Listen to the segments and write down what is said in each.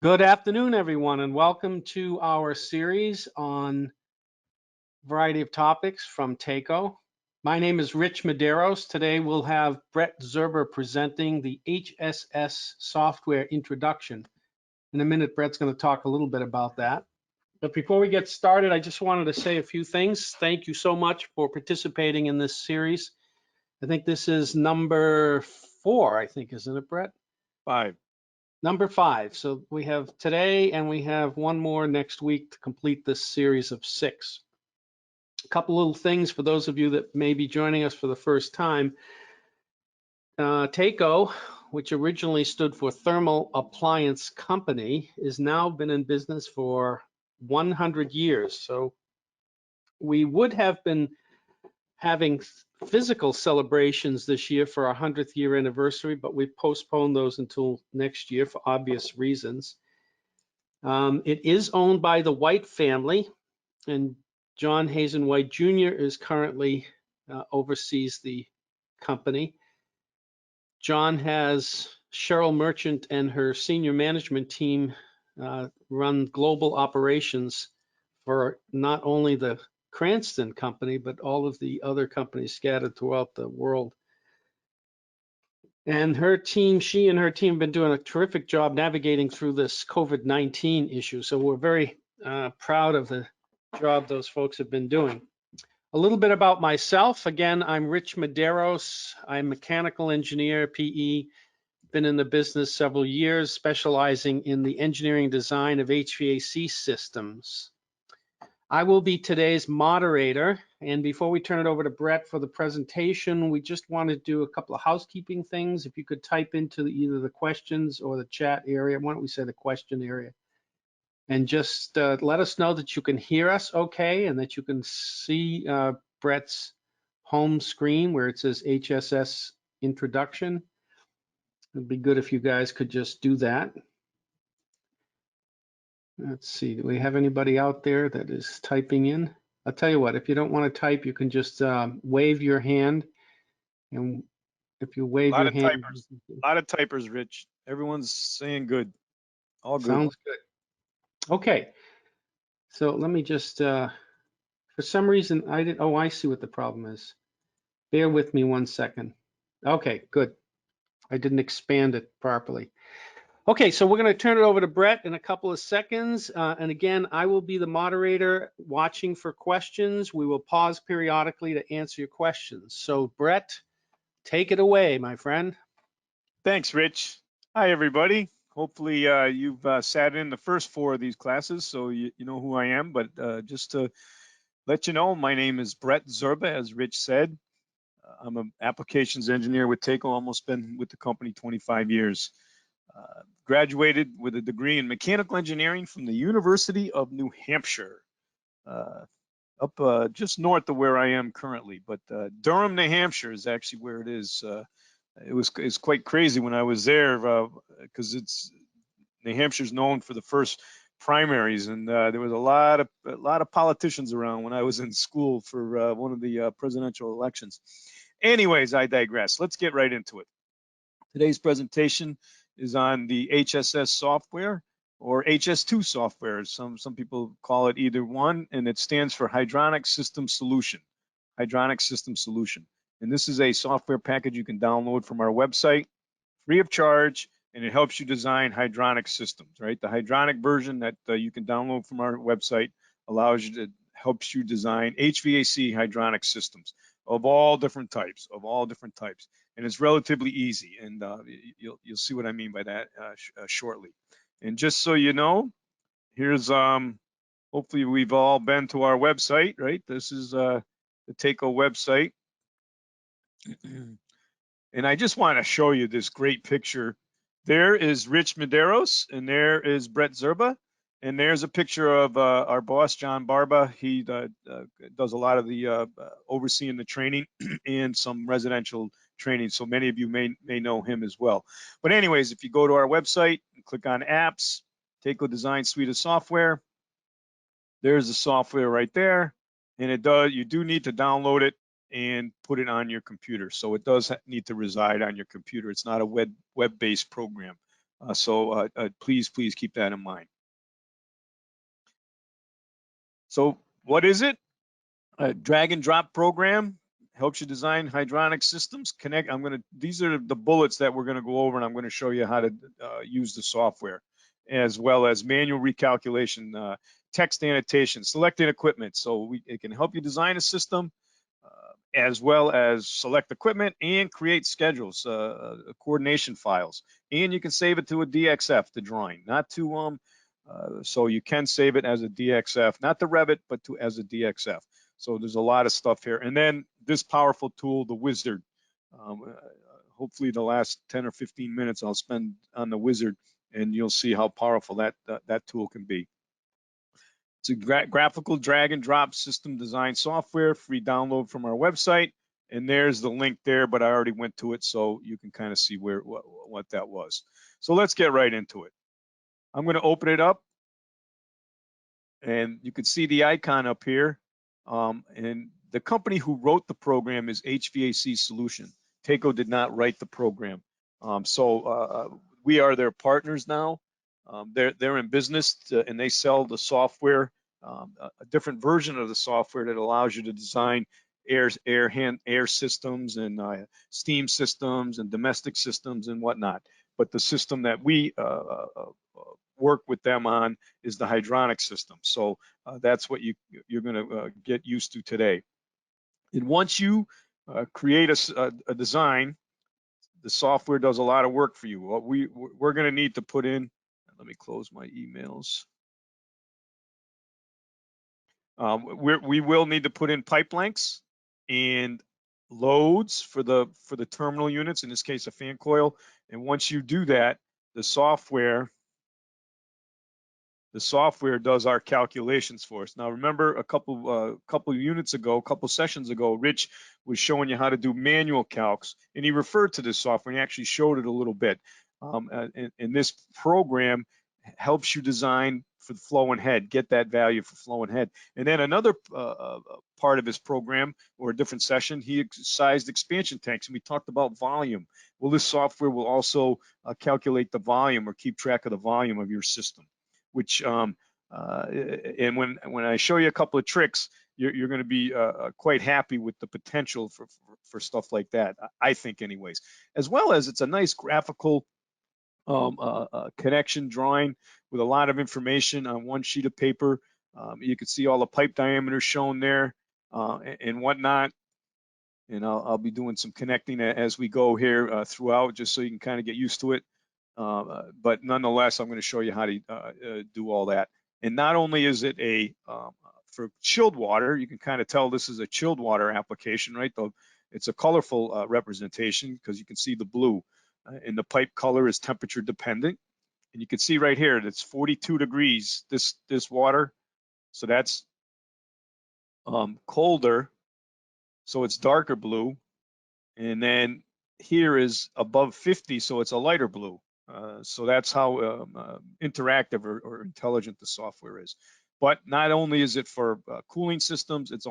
Good afternoon, everyone, and welcome to our series on a variety of topics from TACO. My name is Rich Medeiros. Today we'll have Brett Zerber presenting the HSS software introduction. In a minute, Brett's going to talk a little bit about that. But before we get started, I just wanted to say a few things. Thank you so much for participating in this series. I think this is number 4, isn't it, Brett? 5. Number 5. So we have today and we have one more next week to complete this series of 6. A couple little things for those of you that may be joining us for the first time. TACO, which originally stood for Thermal Appliance Company, is now been in business for 100 years. So we would have been having physical celebrations this year for our 100th year anniversary, but we postponed those until next year for obvious reasons. It is owned by the White family, and John Hazen White Jr. is currently oversees the company. John has Cheryl Merchant and her senior management team run global operations for not only the Cranston company, but all of the other companies scattered throughout the world. And she and her team have been doing a terrific job navigating through this COVID-19 issue. So we're very proud of the job those folks have been doing. A little bit about myself. Again, I'm Rich Medeiros. I'm a mechanical engineer, PE. Been in the business several years, specializing in the engineering design of HVAC systems. I will be today's moderator, and before we turn it over to Brett for the presentation, we just want to do a couple of housekeeping things. If you could type into either the questions or the chat area, why don't we say the question area, and just let us know that you can hear us okay and that you can see Brett's home screen where it says HSS introduction. It'd be good if you guys could just do that. Let's see, do we have anybody out there that is typing in? I'll tell you what, if you don't want to type, you can just wave your hand. And if you wave your hand. A lot of typers, Rich. Everyone's saying good. All good. Sounds good. Okay. So let me just, for some reason, I see what the problem is. Bear with me 1 second. Okay, good. I didn't expand it properly. Okay, so we're going to turn it over to Brett in a couple of seconds. And again, I will be the moderator watching for questions. We will pause periodically to answer your questions. So Brett, take it away, my friend. Thanks, Rich. Hi, everybody. Hopefully you've sat in the first 4 of these classes, so you know who I am. But just to let you know, my name is Brett Zerba, as Rich said. I'm an applications engineer with TACO, almost been with the company 25 years. Graduated with a degree in mechanical engineering from the University of New Hampshire, up just north of where I am currently. But Durham, New Hampshire is actually where it is. It's quite crazy when I was there because New Hampshire's known for the first primaries, and there was a lot of politicians around when I was in school for one of the presidential elections. Anyways, I digress. Let's get right into it. Today's presentation is on the HSS software or HS2 software. Some people call it either one, and it stands for Hydronic System Solution. Hydronic System Solution. And this is a software package you can download from our website, free of charge, and it helps you design hydronic systems, right? The hydronic version that you can download from our website helps you design HVAC hydronic systems of all different types, and it's relatively easy, and you'll see what I mean by that shortly. And just so you know, here's hopefully we've all been to our website, right? This is the TACO website, and I just want to show you this great picture. There is Rich Medeiros, and there is Brett Zerba. And there's a picture of our boss, John Barba. He does a lot of the overseeing the training and some residential training. So many of you may know him as well. But anyways, if you go to our website and click on apps, TACO Design Suite of Software, there's the software right there. And you do need to download it and put it on your computer. So it does need to reside on your computer. It's not a web-based program. So please keep that in mind. So what is it? A drag and drop program helps you design hydronic systems. These are the bullets that we're gonna go over, and I'm gonna show you how to use the software, as well as manual recalculation, text annotation, selecting equipment. So it can help you design a system, as well as select equipment and create schedules, coordination files. And you can save it to a DXF, the drawing, not to, so you can save it as a DXF, not to Revit, but as a DXF. So there's a lot of stuff here. And then this powerful tool, the Wizard. Hopefully the last 10 or 15 minutes I'll spend on the Wizard, and you'll see how powerful that tool can be. It's a graphical drag and drop system design software, free download from our website. And there's the link there, but I already went to it, so you can kind of see what that was. So let's get right into it. I'm going to open it up, and you can see the icon up here. And the company who wrote the program is HVAC Solution. Takeo did not write the program. We are their partners now. They're in business and they sell the software, a different version of the software that allows you to design air systems and steam systems and domestic systems and whatnot. But the system that we work with them on is the hydronic system. So that's what you're going to get used to today. And once you create a design, the software does a lot of work for you. What we're going to need to put in, let me close my emails. We will need to put in pipe lengths and loads for the terminal units, in this case a fan coil. And once you do that, the software does our calculations for us. Now remember, a couple units ago, a couple sessions ago, Rich was showing you how to do manual calcs, and he referred to this software, and he actually showed it a little bit. And this program helps you design for the flow and head, get that value for flow and head. And then another part of his program, or a different session, he sized expansion tanks, and we talked about volume. Well, this software will also calculate the volume or keep track of the volume of your system. Which and when I show you a couple of tricks, you're going to be quite happy with the potential for stuff like that, I think, anyways. As well as it's a nice graphical connection drawing with a lot of information on one sheet of paper. You can see all the pipe diameters shown there and whatnot. And I'll be doing some connecting as we go here throughout, just so you can kind of get used to it. But nonetheless, I'm going to show you how to do all that. And not only is it for chilled water, you can kind of tell this is a chilled water application, right? It's a colorful representation because you can see the blue. And the pipe color is temperature dependent. And you can see right here, that's 42 degrees, this water. So that's colder, so it's darker blue. And then here is above 50, so it's a lighter blue. So that's how interactive or intelligent the software is. But not only is it for cooling systems, it's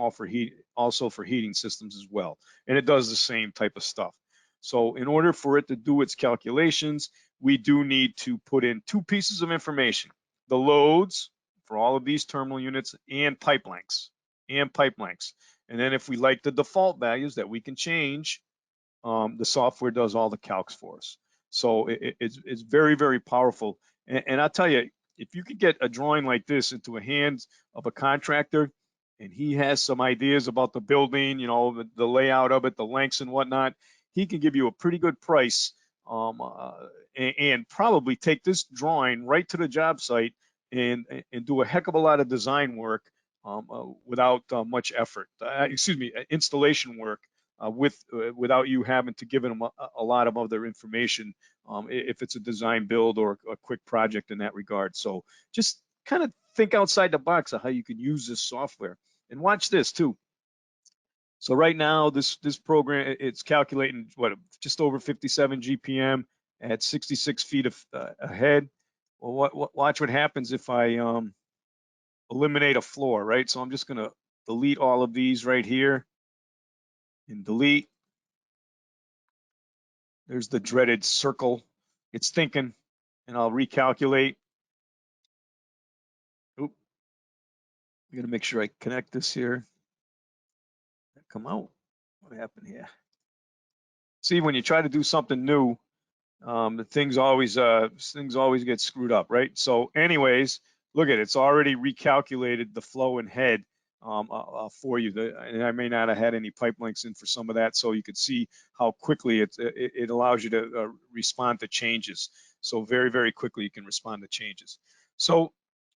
also for heating systems as well. And it does the same type of stuff. So in order for it to do its calculations, we do need to put in two pieces of information: the loads for all of these terminal units and pipe lengths. And then if we like the default values that we can change, the software does all the calcs for us. So it's very, very powerful. And I'll tell you, if you could get a drawing like this into the hands of a contractor, and he has some ideas about the building, you know, the layout of it, the lengths and whatnot, he can give you a pretty good price and probably take this drawing right to the job site and do a heck of a lot of design work without much effort. Installation work. Without you having to give them a lot of other information if it's a design build or a quick project in that regard. So just kind of think outside the box of how you can use this software. And watch this too. So right now, this program, it's calculating just over 57 GPM at 66 feet ahead. Well, watch what happens if I eliminate a floor, right? So I'm just going to delete all of these right here and delete. There's the dreaded circle. It's thinking, and I'll recalculate. Oop, I'm gonna make sure I connect this here. Come out. What happened here? See, when you try to do something new, the things always get screwed up, right? So anyways, look at it, it's already recalculated the flow and head for you. And I may not have had any pipe lengths in for some of that, so you could see how quickly it allows you to respond to changes. So very, very quickly you can respond to changes. So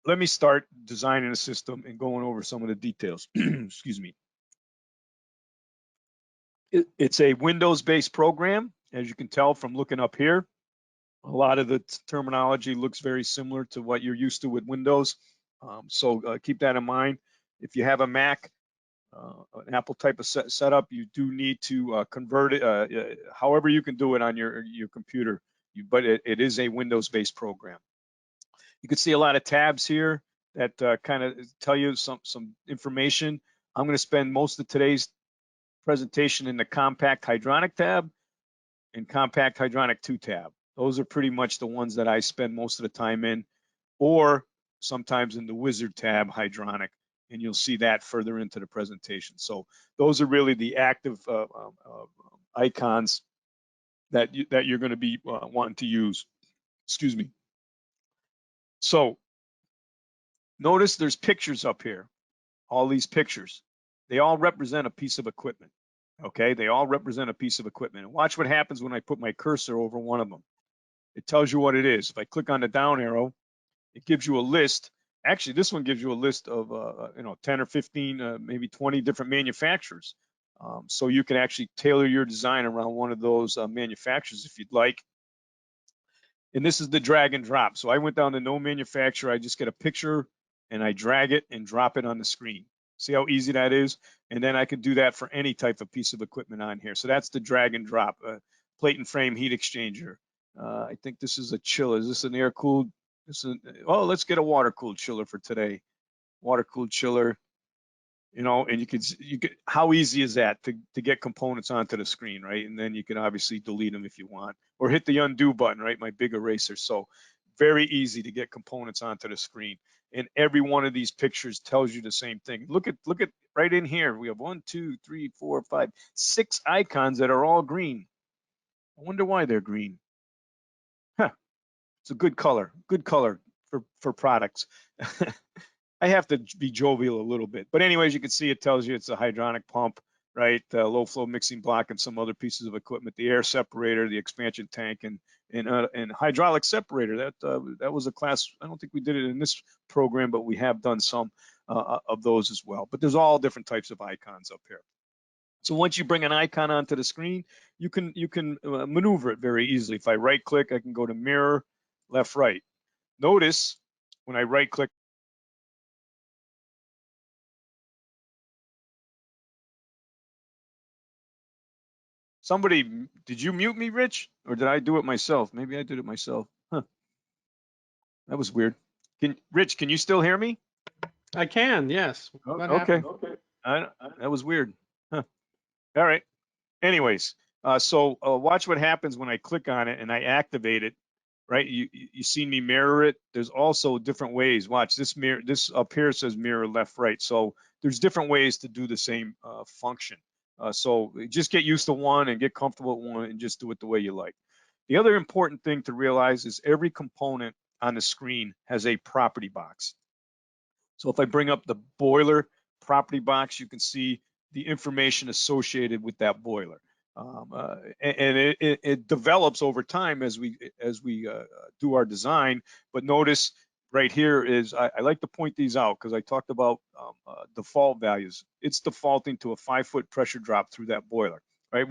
let me start designing a system and going over some of the details. Excuse me. It's a Windows-based program, as you can tell from looking up here. A lot of the terminology looks very similar to what you're used to with Windows. So keep that in mind. If you have a Mac, an Apple type of setup, you do need to convert it, however you can do it on your computer, but it is a Windows-based program. You can see a lot of tabs here that kind of tell you some information. I'm going to spend most of today's presentation in the Compact Hydronic tab and Compact Hydronic 2 tab. Those are pretty much the ones that I spend most of the time in, or sometimes in the Wizard tab, Hydronic, and you'll see that further into the presentation. So those are really the active icons that you're going to be wanting to use. Excuse me. So notice there's pictures up here. All these pictures, they all represent a piece of equipment. Okay, they all represent a piece of equipment. And watch what happens when I put my cursor over one of them. It tells you what it is. If I click on the down arrow, it gives you a list. Actually, this one gives you a list of 10 or 15, maybe 20 different manufacturers. So you can actually tailor your design around one of those manufacturers if you'd like. And this is the drag and drop. So I went down to no manufacturer. I just get a picture and I drag it and drop it on the screen. See how easy that is? And then I can do that for any type of piece of equipment on here. So that's the drag and drop. Plate and frame heat exchanger. I think this is a chiller. Is this an air cooled? Oh, let's get a water cooled chiller for today. Water cooled chiller. And you could how easy is that to get components onto the screen, right? And then you can obviously delete them if you want, or hit the undo button, right? My big eraser. So very easy to get components onto the screen. And every one of these pictures tells you the same thing. Look at right in here. We have 1, 2, 3, 4, 5, 6 icons that are all green. I wonder why they're green. Huh. It's a good color for products. I have to be jovial a little bit. But anyways, you can see it tells you it's a hydronic pump, right? Low flow mixing block and some other pieces of equipment, the air separator, the expansion tank, and hydraulic separator. That was a class, I don't think we did it in this program, but we have done some of those as well. But there's all different types of icons up here. So once you bring an icon onto the screen, you can maneuver it very easily. If I right click, I can go to mirror, left, right. Notice when I right click, somebody, did you mute me, Rich? Or did I do it myself? Maybe I did it myself. Huh. That was weird. Rich, can you still hear me? I can, yes. What happened? Okay. That was weird. Huh. All right. Anyways, so watch what happens when I click on it and I activate it, right? You see me mirror it. There's also different ways. Watch this mirror. This up here says mirror left, right. So there's different ways to do the same function. So just get used to one and get comfortable with one and just do it the way you like. The other important thing to realize is every component on the screen has a property box. So if I bring up the boiler property box, you can see the information associated with that boiler. And it develops over time as we do our design. But notice right here is, I like to point these out because I talked about default values. It's defaulting to a 5-foot pressure drop through that boiler, right?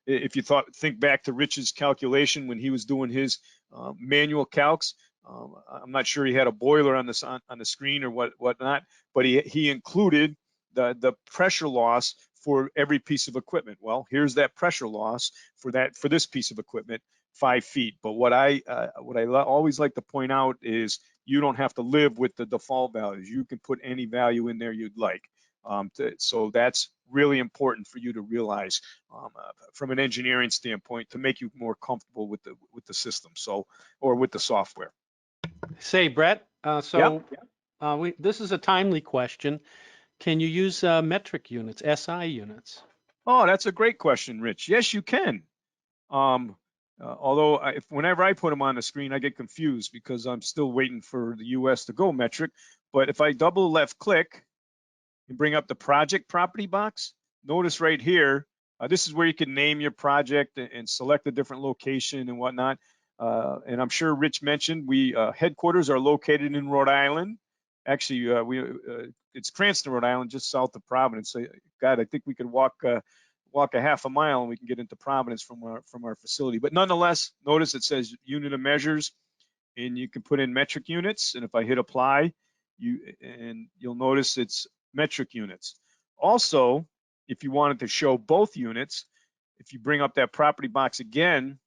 If you think back to Rich's calculation when he was doing his manual calcs, I'm not sure he had a boiler on the screen or whatnot, but he included the pressure loss for every piece of equipment. Well, here's that pressure loss for this piece of equipment, 5 feet. But what I always like to point out is you don't have to live with the default values. You can put any value in there you'd like. So that's really important for you to realize from an engineering standpoint to make you more comfortable with the system, or with the software. Say, Brett, Yep. this is a timely question. Can you use metric units, SI units? Oh, that's a great question, Rich. Yes, you can. Although whenever I put them on the screen, I get confused because I'm still waiting for the US to go metric. But if I double left click and bring up the project property box, notice right here, this is where you can name your project and select a different location and whatnot. And I'm sure Rich mentioned we headquarters are located in Rhode Island. Actually, it's Cranston, Rhode Island, just south of Providence. So, God, I think we could walk a half a mile and we can get into Providence from our facility. But nonetheless, notice it says unit of measures, and you can put in metric units. And if I hit apply, you'll notice it's metric units. Also, if you wanted to show both units, if you bring up that property box again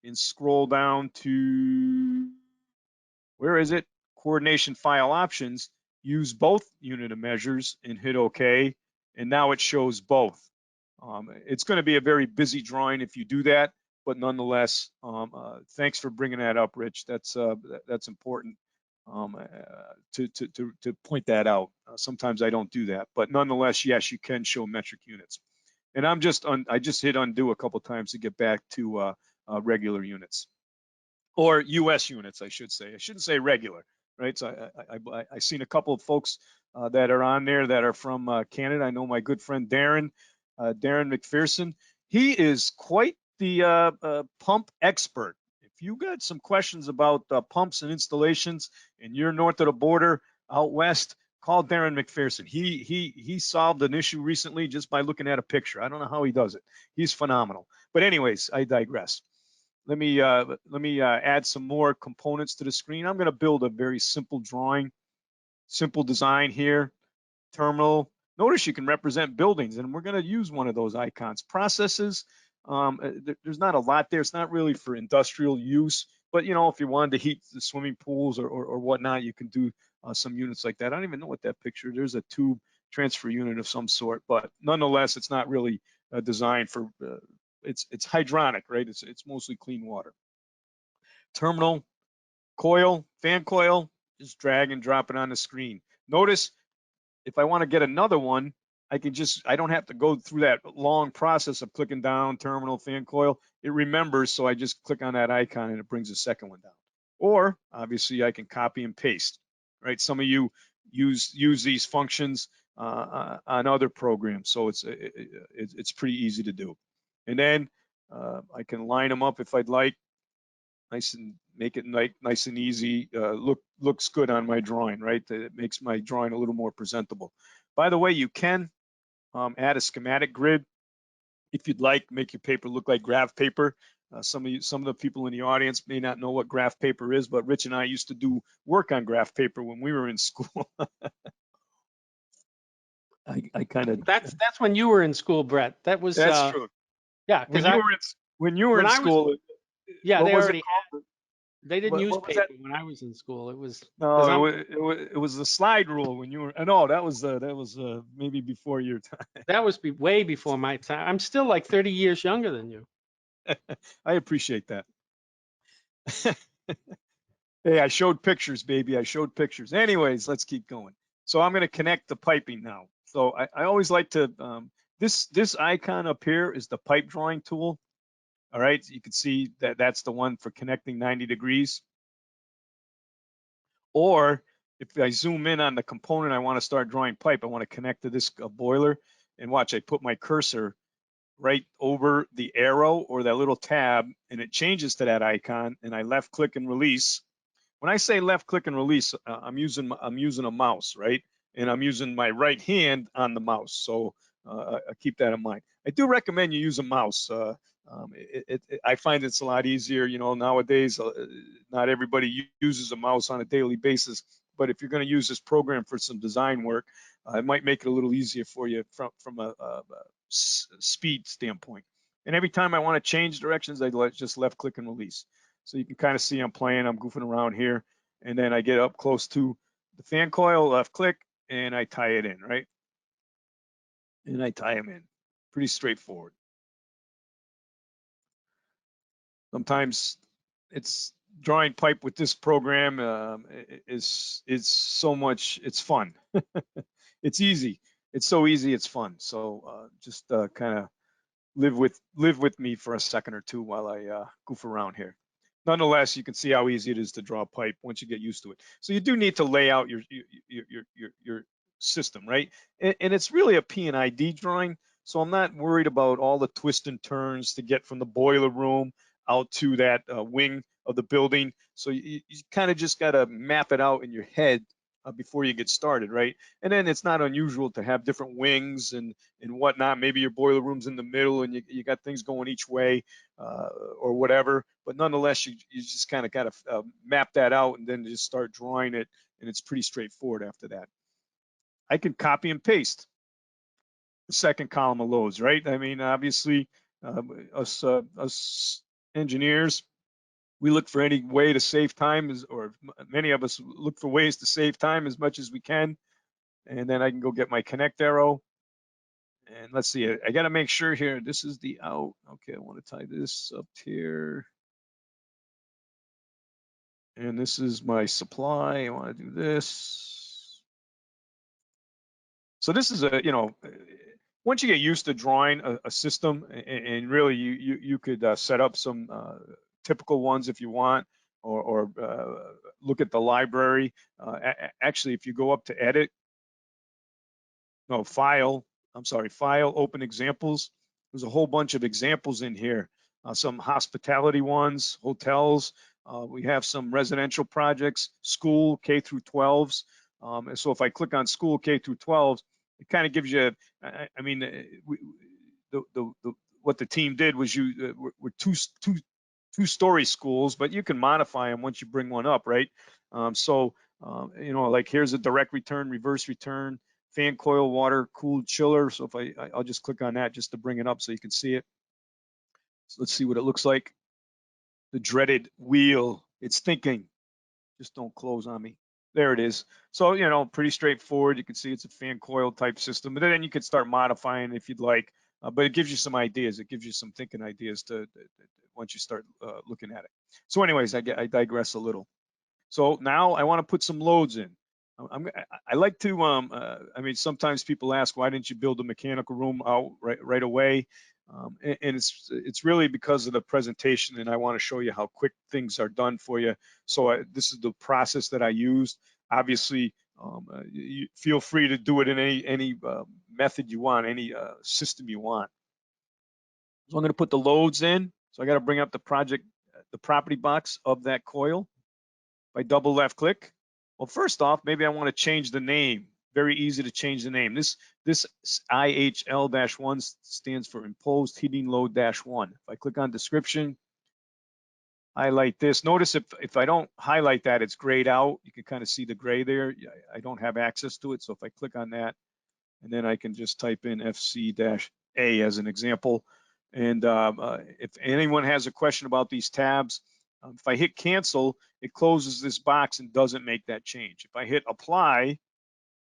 and scroll down to, where is it? Coordination file options, use both unit of measures and hit OK. And now it shows both. It's going to be a very busy drawing if you do that, but nonetheless, thanks for bringing that up, Rich. That's important to point that out. Sometimes I don't do that, but nonetheless, yes, you can show metric units. And I just hit undo a couple times to get back to regular units, or US units, I should say. I shouldn't say regular, right? So I seen a couple of folks that are on there that are from Canada. I know my good friend Darren McPherson. He is quite the pump expert. If you got some questions about pumps and installations and you're north of the border out west, call Darren McPherson. He solved an issue recently just by looking at a picture. I don't know how he does it. He's phenomenal. But anyways, I digress. Let me add some more components to the screen. I'm going to build a very simple drawing, simple design here. Terminal. Notice you can represent buildings, and we're going to use one of those icons. Processes. There's not a lot there. It's not really for industrial use, but if you wanted to heat the swimming pools or whatnot, you can do some units like that. I don't even know what that picture. There's a tube transfer unit of some sort, but nonetheless, it's not really designed for. It's hydronic, right? It's mostly clean water. Terminal, coil, fan coil. Just drag and drop it on the screen. Notice if I want to get another one, I don't have to go through that long process of clicking down, terminal, fan coil. It remembers, so I just click on that icon and it brings a second one down. Or obviously I can copy and paste, right? Some of you use these functions on other programs, so it's pretty easy to do. And then I can line them up if I'd like, nice and make it nice and easy. Looks good on my drawing, right? It makes my drawing a little more presentable. By the way, you can add a schematic grid if you'd like. Make your paper look like graph paper. Some of the people in the audience may not know what graph paper is, but Rich and I used to do work on graph paper when we were in school. I kind of. That's when you were in school, Brett. That was That's true. yeah, because When you were in school, yeah, what they was it already called? they didn't use What was that? paper when I was in school. It was because No, it was the slide rule when you were. No, that was maybe before your time. that was way before my time. I'm still like 30 years younger than you. I appreciate that. Hey, I showed pictures, baby. I showed pictures. Anyways, let's keep going. So I'm going to connect the piping now. So I always like to, this icon up here is the pipe drawing tool. All right, you can see that that's the one for connecting 90 degrees. Or if I zoom in on the component I want to start drawing pipe, I want to connect to this boiler. And watch, I put my cursor right over the arrow or that little tab, and it changes to that icon, and I left click and release. When I say left click and release, I'm using a mouse, right? And I'm using my right hand on the mouse. So I keep that in mind. I do recommend you use a mouse. I find it's a lot easier. Nowadays, not everybody uses a mouse on a daily basis. But if you're going to use this program for some design work, it might make it a little easier for you from a speed standpoint. And every time I want to change directions, I just left click and release. So you can kind of see I'm playing, I'm goofing around here. And then I get up close to the fan coil, left click, and I tie it in, right? and I tie them in. Pretty straightforward. Sometimes it's drawing pipe with this program is so much, it's fun. It's easy. It's so easy, it's fun. So just kind of live with me for a second or two while I goof around here. Nonetheless, you can see how easy it is to draw pipe once you get used to it. So you do need to lay out your system, right? And it's really a P&ID drawing, so I'm not worried about all the twists and turns to get from the boiler room out to that wing of the building. So you kind of just got to map it out in your head before you get started, right? And then it's not unusual to have different wings and whatnot. Maybe your boiler room's in the middle and you got things going each way or whatever. But nonetheless, you just kind of got to map that out and then just start drawing it. And it's pretty straightforward after that. I can copy and paste the second column of loads, right? I mean, obviously, us engineers, we look for any way to save time, or many of us look for ways to save time as much as we can. And then I can go get my connect arrow. And let's see, I got to make sure here, this is the out. Okay, I want to tie this up here. And this is my supply. I want to do this. So this is once you get used to drawing a system, and really you could set up some typical ones if you want, or look at the library. Actually, if you go up to edit, no, file, open examples. There's a whole bunch of examples in here. Some hospitality ones, hotels. We have some residential projects, school, K through 12s. And so if I click on school K through 12s, it kind of gives you, what the team did was we're two-story schools, but you can modify them once you bring one up, right? Like here's a direct return, reverse return, fan coil, water cooled chiller. So if I'll just click on that just to bring it up so you can see it. So let's see what it looks like. The dreaded wheel, it's thinking, just don't close on me. There it is. So, pretty straightforward. You can see it's a fan coil type system, but then you can start modifying if you'd like, but it gives you some ideas. It gives you some thinking ideas once you start looking at it. So anyways, I digress a little. So now I want to put some loads in. I like to, sometimes people ask, why didn't you build a mechanical room out right away? And it's really because of the presentation, and I want to show you how quick things are done for you. So this is the process that I used. Obviously, you feel free to do it in any method you want, any system you want. So I'm going to put the loads in. So I got to bring up the property box of that coil. If I double left click, well, first off, maybe I want to change the name. Very easy to change the name. This IHL-1 stands for Imposed Heating Load-1. If I click on description, highlight this. Notice if I don't highlight that, it's grayed out. You can kind of see the gray there. I don't have access to it. So if I click on that, and then I can just type in FC-A as an example. And if anyone has a question about these tabs, if I hit cancel, it closes this box and doesn't make that change. If I hit apply,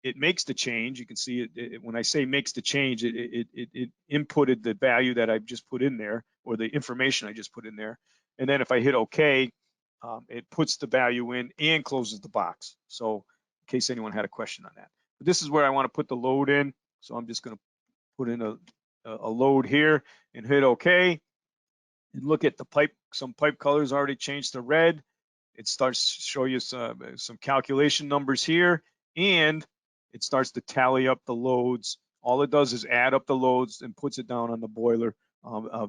it makes the change. You can see it when I say makes the change, it inputted the value that I've just put in there, or the information I just put in there. And then if I hit OK, it puts the value in and closes the box. So in case anyone had a question on that. But this is where I want to put the load in. So I'm just going to put in a load here and hit OK. And look at the pipe. Some pipe colors already changed to red. It starts to show you some calculation numbers here, and it starts to tally up the loads. All it does is add up the loads and puts it down on the boiler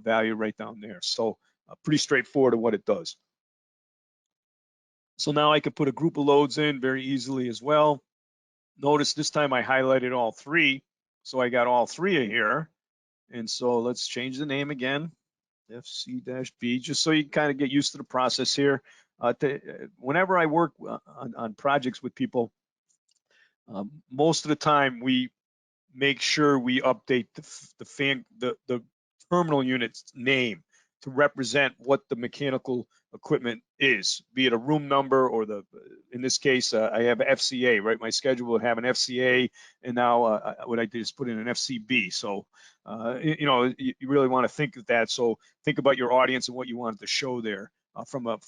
value right down there. So pretty straightforward of what it does. So now I can put a group of loads in very easily as well. Notice this time I highlighted all three, so I got all three here. And so let's change the name again, FC-B, just so you kind of get used to the process here. Whenever I work on projects with people, most of the time we make sure we update the terminal unit's name to represent what the mechanical equipment is, be it a room number or in this case, I have FCA, right? My schedule would have an FCA, and now what I did is put in an FCB. So, you really want to think of that. So think about your audience and what you want to show there from a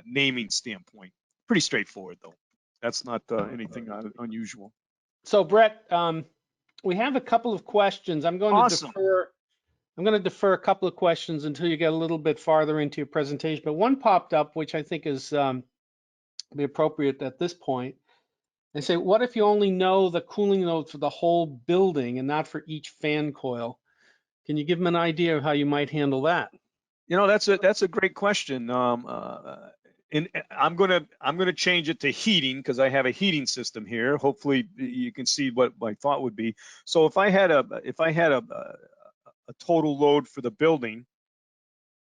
naming standpoint. Pretty straightforward though. That's not anything unusual. So Brett, we have a couple of questions. I'm going Awesome. to defer a couple of questions until you get a little bit farther into your presentation. But one popped up, which I think is be appropriate at this point. They say, what if you only know the cooling load for the whole building and not for each fan coil? Can you give them an idea of how you might handle that? That's a great question. And I'm gonna change it to heating because I have a heating system here. Hopefully you can see what my thought would be. So if I had a total load for the building,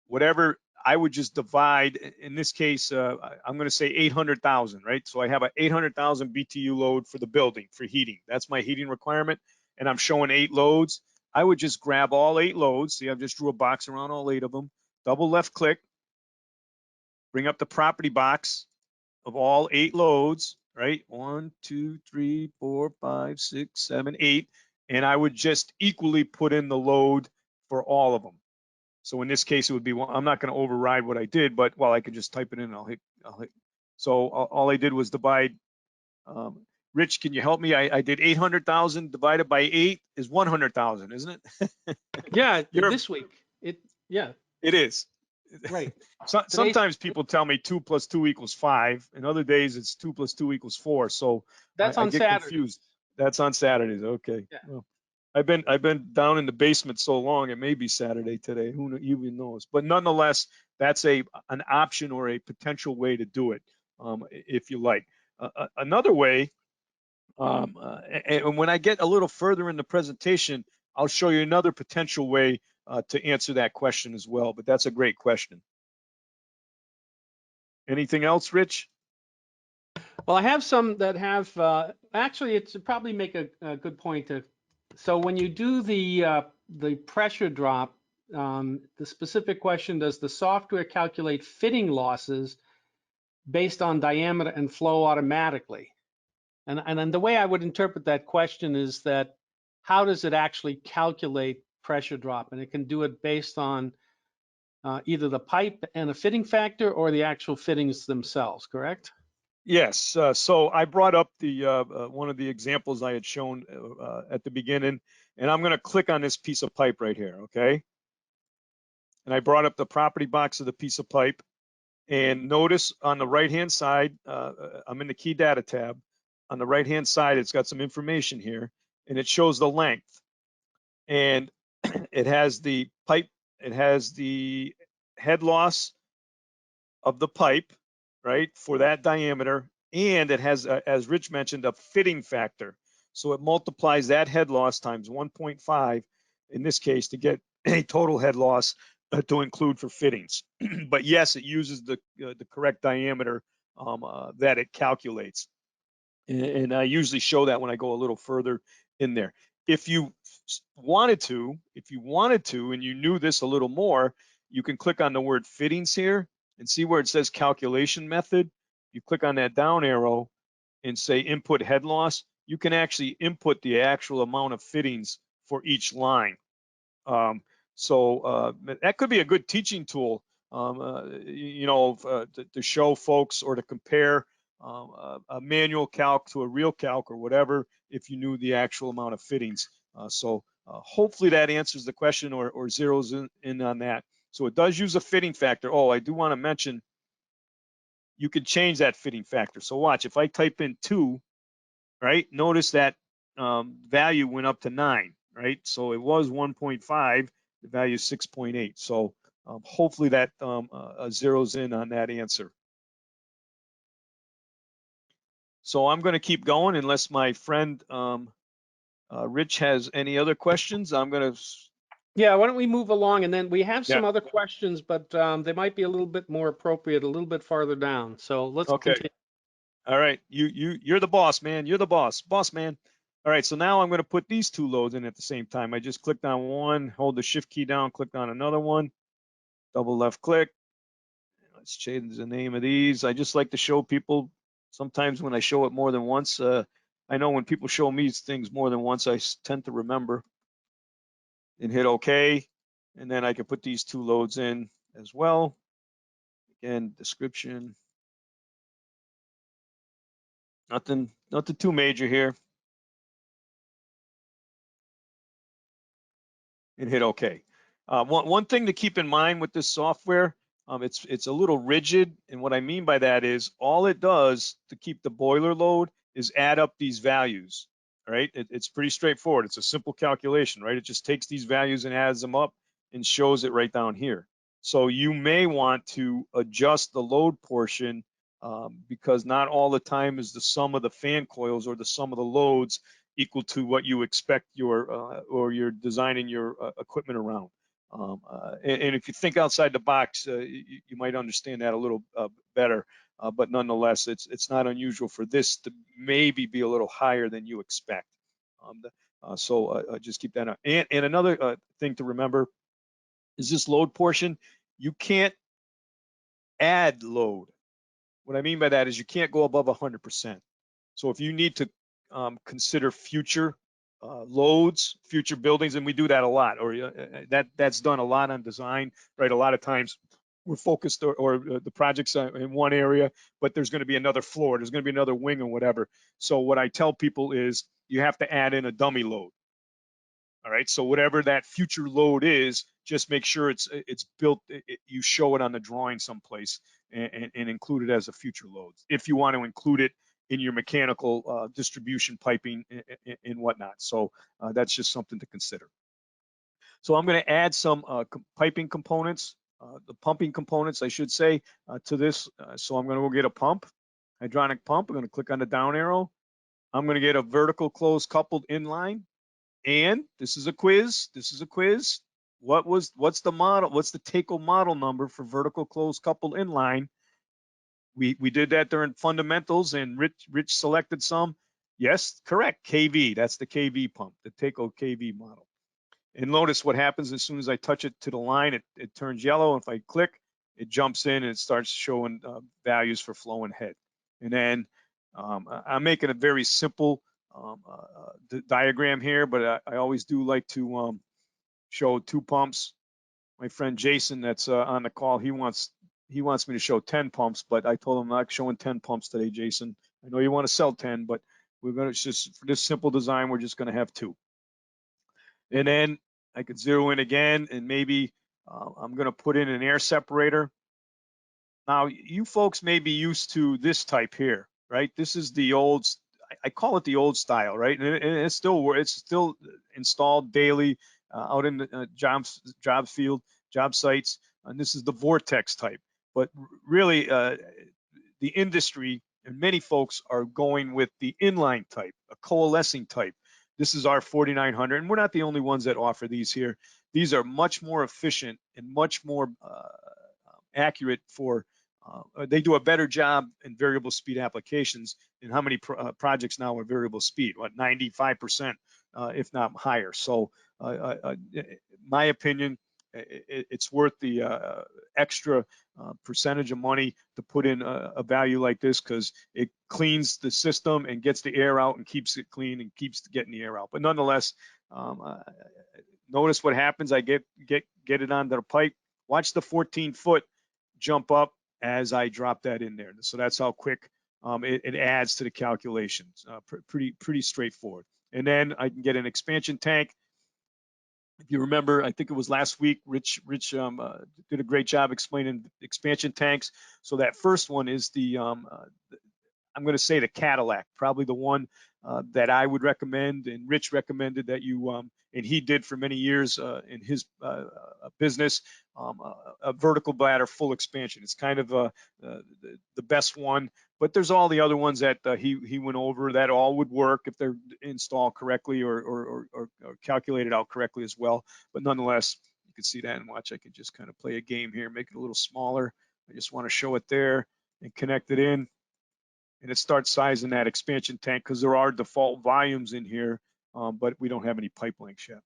whatever, I would just divide. In this case, I'm going to say 800,000, right? So I have a 800,000 BTU load for the building for heating. That's my heating requirement, and I'm showing 8 loads. I would just grab all 8 loads. See, I've just drew a box around all 8 of them. Double left click, bring up the property box of all 8 loads, right? 1, 2, 3, 4, 5, 6, 7, 8, and I would just equally put in the load for all of them. So in this case, it would be, I'm not going to override what I did, but I could just type it in. I'll hit. So all I did was divide. Rich, can you help me? I did 800,000 divided by 8 is 100,000, isn't it? Yeah, this week. Yeah. It is. Right. Sometimes people tell me 2 + 2 = 5, and other days it's 2 + 2 = 4. So that's I on get Saturday. confused. That's on Saturdays. Okay. Yeah. Well, I've been down in the basement so long, it may be Saturday today. Who even knows? But nonetheless, that's an option or a potential way to do it, if you like. Another way, and when I get a little further in the presentation, I'll show you another potential way to answer that question as well. But that's a great question. Anything else, Rich? Well, I have some that have, actually, it's probably make a good point to, so when you do the pressure drop, the specific question, does the software calculate fitting losses based on diameter and flow automatically? And then the way I would interpret that question is that, how does it actually calculate pressure drop? And it can do it based on either the pipe and a fitting factor or the actual fittings themselves, correct? Yes. So I brought up the one of the examples I had shown at the beginning, and I'm going to click on this piece of pipe right here, okay? And I brought up the property box of the piece of pipe, and notice on the right-hand side, I'm in the key data tab. On the right-hand side, it's got some information here, and it shows the length, and it has the pipe, it has the head loss of the pipe, right, for that diameter, and it has, as Rich mentioned, a fitting factor. So it multiplies that head loss times 1.5 in this case to get a total head loss to include for fittings. But yes, it uses the correct diameter that it calculates. And I usually show that when I go a little further in there. If you wanted to, and you knew this a little more, you can click on the word fittings here and see where it says calculation method. You click on that down arrow and say input head loss. You can actually input the actual amount of fittings for each line. So that could be a good teaching tool, to show folks or to compare a manual calc to a real calc or whatever, if you knew the actual amount of fittings. So hopefully that answers the question or zeroes in on that. So it does use a fitting factor. Oh, I do want to mention, you can change that fitting factor. So watch, if I type in 2, right, notice that value went up to 9, right? So it was 1.5, the value is 6.8. So hopefully that zeroes in on that answer. So I'm going to keep going unless my friend Rich has any other questions. I'm going to. Yeah, why don't we move along, and then we have some other questions, but they might be a little bit more appropriate a little bit farther down. So let's continue. All right, you're the boss, man. You're the boss man. All right, so now I'm going to put these 2 loads in at the same time. I just clicked on one, hold the shift key down, clicked on another one, double left click. let's change the name of these. I just like to show people, sometimes when I show it more than once, I know when people show me things more than once, I tend to remember, and hit OK. And then I can put these 2 loads in as well. Again, description. Nothing too major here. And hit OK. One thing to keep in mind with this software, it's a little rigid, and what I mean by that is all it does to keep the boiler load is add up these values. All right, it's pretty straightforward. It's a simple calculation, right? It just takes these values and adds them up and shows it right down here. So you may want to adjust the load portion because not all the time is the sum of the fan coils or the sum of the loads equal to what you expect your or you're designing your equipment around. And if you think outside the box, you might understand that a little better. But nonetheless, it's not unusual for this to maybe be a little higher than you expect. So just keep that on. And another thing to remember is this load portion. You can't add load. What I mean by that is you can't go above 100%. So if you need to consider future loads, future buildings, and we do that a lot, or that's done a lot on design, right? A lot of times we're focused or the project's in one area, but there's going to be another floor, there's going to be another wing or whatever. So what I tell people is you have to add in a dummy load. All right, so whatever that future load is, just make sure it's built, you show it on the drawing someplace and include it as a future load. If you want to include it in your mechanical distribution piping and whatnot. So that's just something to consider. So I'm going to add some piping components, the pumping components, I should say, to this. So I'm going to go get a pump, hydronic pump. I'm going to click on the down arrow. I'm going to get a vertical closed coupled inline. And this is a quiz. This is a quiz. What's the model? What's the TACO model number for vertical closed coupled inline? We did that during fundamentals, and Rich selected some. Yes, correct. KV. That's the KV pump, the TACO KV model. And notice what happens as soon as I touch it to the line. It turns yellow. If I click, it jumps in and it starts showing values for flow and head. And then I'm making a very simple diagram here, but I always do like to show 2 pumps. My friend Jason that's on the call, he wants me to show 10 pumps, but I told him I'm not showing 10 pumps today, Jason. I know you want to sell 10, but we're going to just, for this simple design, we're just going to have 2. And then I could zero in again, and maybe I'm going to put in an air separator. Now, you folks may be used to this type here, right? This is the old, I call it the old style, right? And it's still installed daily out in the job sites. And this is the vortex type. But really, the industry and many folks are going with the inline type, a coalescing type. This is our 4900, and we're not the only ones that offer these here. These are much more efficient and much more accurate for, they do a better job in variable speed applications. And how many projects now are variable speed? What, 95%, if not higher. So my opinion, it's worth the extra percentage of money to put in a value like this, because it cleans the system and gets the air out and keeps it clean and keeps getting the air out. But nonetheless, notice what happens. I get it onto the pipe. Watch the 14-foot jump up as I drop that in there. So that's how quick it adds to the calculations. Pretty straightforward. And then I can get an expansion tank. If you remember, I think it was last week, Rich did a great job explaining expansion tanks. So that first one is the, I'm going to say the Cadillac, probably the one that I would recommend, and Rich recommended that you, and he did for many years in his business, a vertical bladder full expansion. It's kind of the best one, but there's all the other ones that he went over that all would work if they're installed correctly or calculated out correctly as well. But nonetheless, you can see that, and watch, I can just kind of play a game here, make it a little smaller. I just want to show it there and connect it in. And it starts sizing that expansion tank because there are default volumes in here, but we don't have any pipe lengths yet.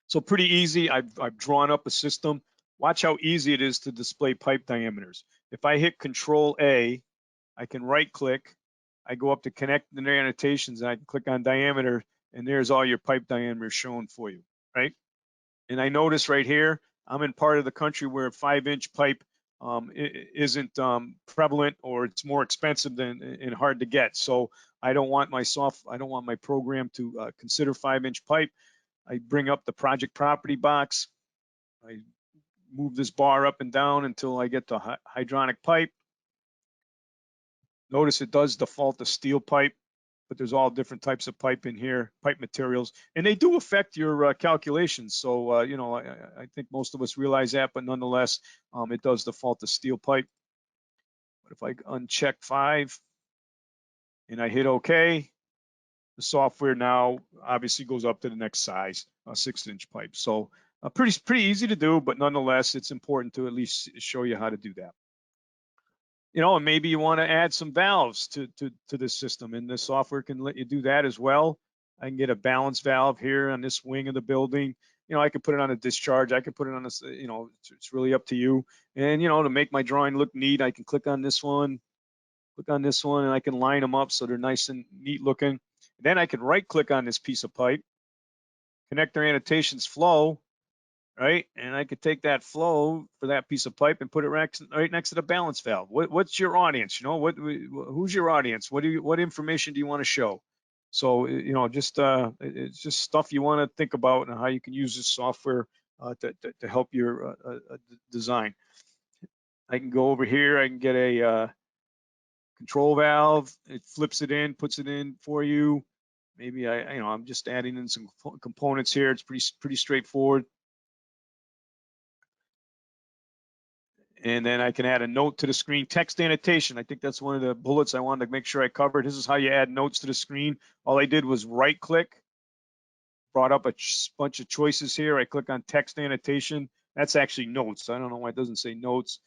So pretty easy. I've drawn up a system. watch how easy it is to display pipe diameters. If I hit Control A, I can right click, I go up to connect the annotations, and I can click on diameter, and there's all your pipe diameters shown for you, right? And I notice right here, I'm in part of the country where a 5-inch pipe isn't prevalent, or it's more expensive and hard to get. So I don't want my program to consider 5-inch pipe. I bring up the project property box. I move this bar up and down until I get to hydronic pipe. Notice it does default to steel pipe, but there's all different types of pipe in here, pipe materials, and they do affect your calculations. So, you know, I think most of us realize that, but nonetheless, it does default to steel pipe. But if I uncheck 5 and I hit OK, the software now obviously goes up to the next size, a 6-inch pipe. So pretty easy to do, but nonetheless, it's important to at least show you how to do that. You know, and maybe you want to add some valves to this system, and the software can let you do that as well. I can get a balance valve here on this wing of the building. You know, I could put it on a discharge. I could put it on a, you know, it's really up to you. And, you know, to make my drawing look neat, I can click on this one, and I can line them up so they're nice and neat looking. And then I can right click on this piece of pipe, connector annotations flow, right? And I could take that flow for that piece of pipe and put it right next to the balance valve. What's your audience? You know, who's your audience? What information do you want to show? So, you know, just it's just stuff you want to think about and how you can use this software to help your design. I can go over here. I can get a control valve. It flips it in, puts it in for you. Maybe you know, I'm just adding in some components here. It's pretty straightforward. And then I can add a note to the screen. Text annotation, I think that's one of the bullets I wanted to make sure I covered. This is how you add notes to the screen. All I did was right click, brought up a bunch of choices here. I click on text annotation. That's actually notes. I don't know why it doesn't say notes.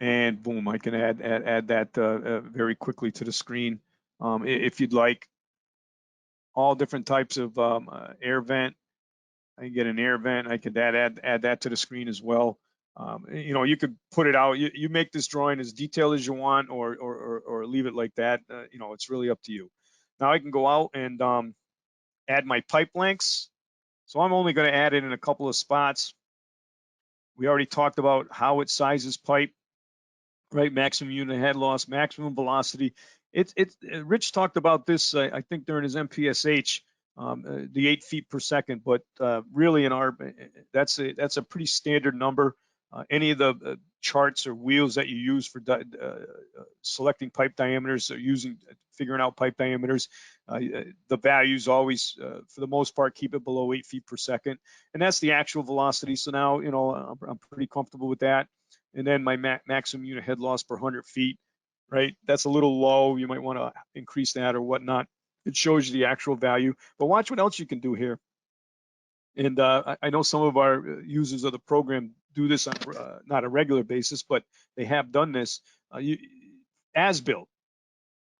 And boom, I can add that very quickly to the screen if you'd like. All different types of air vent. I can get an air vent. I could add that to the screen as well. You know, you could put it out. You make this drawing as detailed as you want, or leave it like that. You know, it's really up to you. Now I can go out and add my pipe lengths. So I'm only going to add it in a couple of spots. We already talked about how it sizes pipe, right? Maximum unit head loss, maximum velocity. Rich talked about this, I think, during his MPSH. The 8 feet per second, but really in our, that's a pretty standard number. Any of the charts or wheels that you use for selecting pipe diameters, or figuring out pipe diameters, the values always, for the most part, keep it below 8 feet per second, and that's the actual velocity. So now, you know, I'm pretty comfortable with that. And then my maximum unit head loss per 100 feet, right? That's a little low. You might want to increase that or whatnot. It shows you the actual value, but watch what else you can do here. And I know some of our users of the program do this on not a regular basis, but they have done this. As built,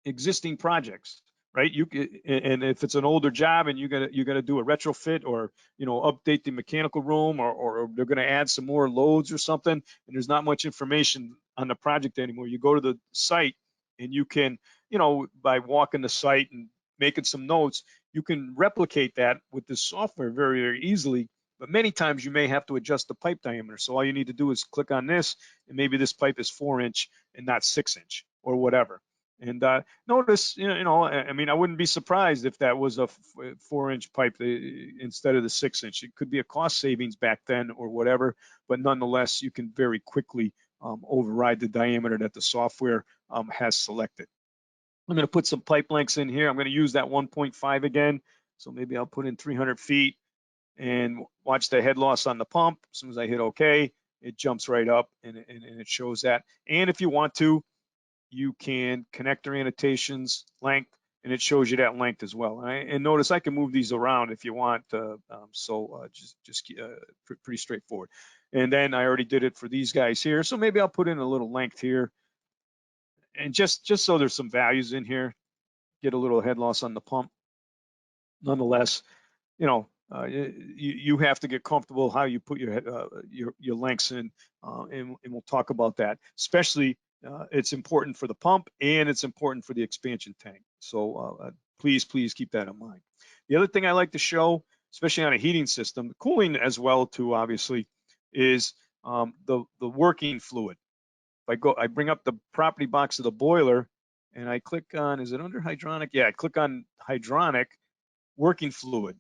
existing projects, right? And if it's an older job and you're gonna do a retrofit, or, you know, update the mechanical room, or they're gonna add some more loads or something, and there's not much information on the project anymore, you go to the site and you can, you know, by walking the site and making some notes, you can replicate that with this software very, very easily. But many times you may have to adjust the pipe diameter. So all you need to do is click on this, and maybe this pipe is 4-inch and not 6-inch or whatever. And notice, you know, I mean, I wouldn't be surprised if that was a 4-inch pipe instead of the 6-inch. It could be a cost savings back then or whatever, but nonetheless, you can very quickly override the diameter that the software has selected. I'm going to put some pipe lengths in here. I'm going to use that 1.5 again. So maybe I'll put in 300 feet and watch the head loss on the pump. As soon as I hit OK, it jumps right up and it shows that. And if you want to, you can connector annotations, length, and it shows you that length as well. And notice I can move these around if you want. Just pretty straightforward. And then I already did it for these guys here. So maybe I'll put in a little length here. And just so there's some values in here, get a little head loss on the pump. Nonetheless, you know, you have to get comfortable how you put your lengths in, and we'll talk about that. Especially, it's important for the pump and it's important for the expansion tank. So please keep that in mind. The other thing I like to show, especially on a heating system, cooling as well too, obviously, is the working fluid. If I bring up the property box of the boiler and I click on, is it under hydronic? Yeah, I click on hydronic working fluid.